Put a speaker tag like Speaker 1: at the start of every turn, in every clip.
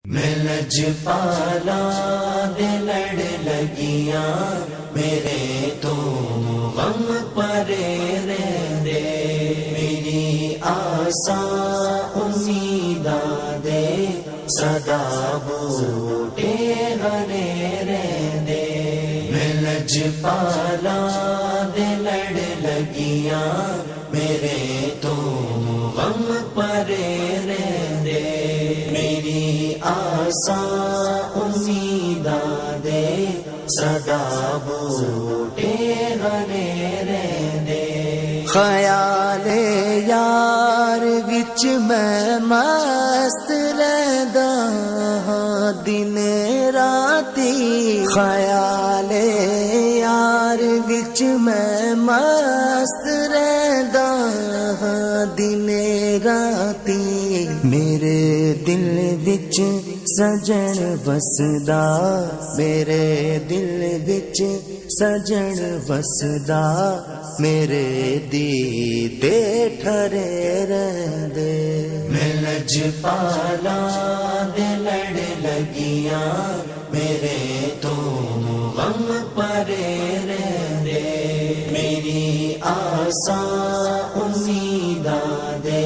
Speaker 1: میں لجپالا دے لڑ لگیاں میرے تو غم پرے رہندے میری آساں امیداں دے صدا بوٹے ہرے رہندے میں لجپالا دے لڑ لگیاں میرے تو غم پرے رہندے میری آساں امیداں دے صدا بوٹے ہرے رہندے خیال یار وچ میں مست رہندا ہاں دن راتی خیال یار وچ میں مست رہندا ہاں دن راتی میرے دل وچ سجن وسدا میرے دل وچ سجن وسدا میرے دیدے ٹھرے رہندے میں لجپالا دے لڑ لگیاں میرے تو غم پرے رہندے میری آساں امیداں دے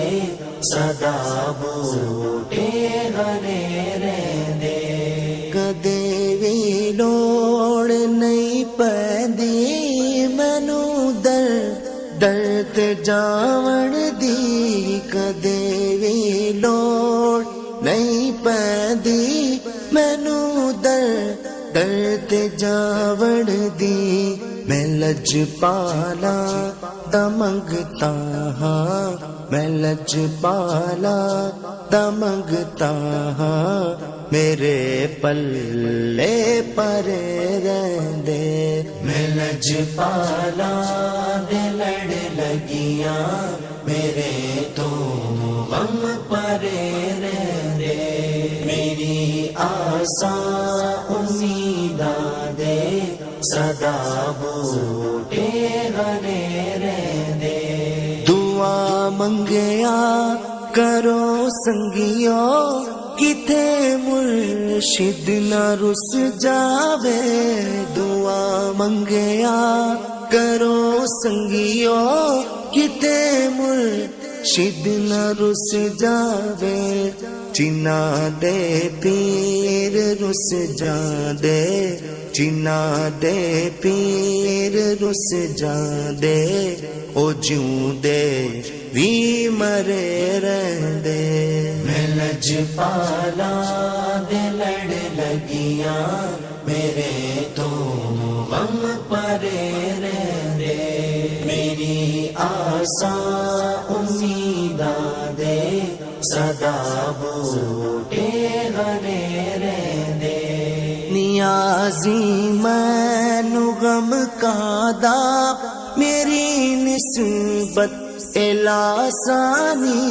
Speaker 1: صدا بوٹے ہرے رہندے کدے وی لوڑ نہیں پیندی مینوں درد جاون دی کدے وی لوڑ نہیں پیندی مینوں درد جاون دی میں لجپالا دا منگتا ہاں میں لجپالا دا منگتا ہاں میرے پلے پرے رہندے میں لجپالا دے لڑ لگیاں میرے تو غم پرے رہندے میری آساں امیداں دے صدا بوٹے ہرے رہندے دعا منگیا کرو سنگیو کتے مرشد نہ رس جاوے دعا منگیا کرو سنگیو کتے مرشد نہ رس جاوے چنا دے پیر رس جاندے چنا دے پیر رس جاندے او جوں دے وی مرے رہندے میں لجپالا دے لڑ لگیاں میرے تو غم پرے رہندے میری آساں امیداں دے صدا بوٹے ہرے رہندے نیازی مینوں غم کادا میری نسبت الاسانی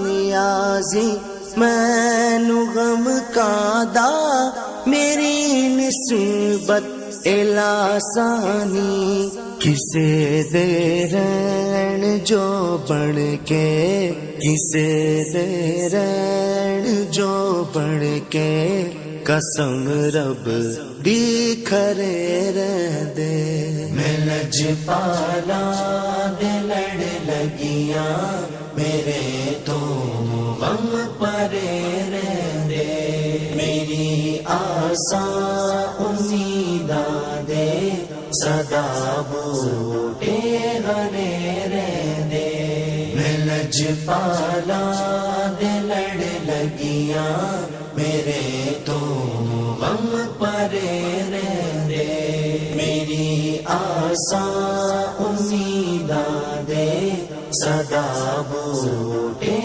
Speaker 1: نیازی مینوں غم کادا میری نسبت الاسانی کسے دے رہن جو بن کے کسے دے رہن جو بن کے قسم رب دی کھرے رہندے میں لجپالا دے لڑ لگیاں میرے تو غم پرے رہندے میری آساں امیداں دے صدا بوٹے ہرے رہندے میں لجپالا دے لڑ لگیاں میرے تو غم پرے رہندے میری آساں امیداں دے صدا بوٹے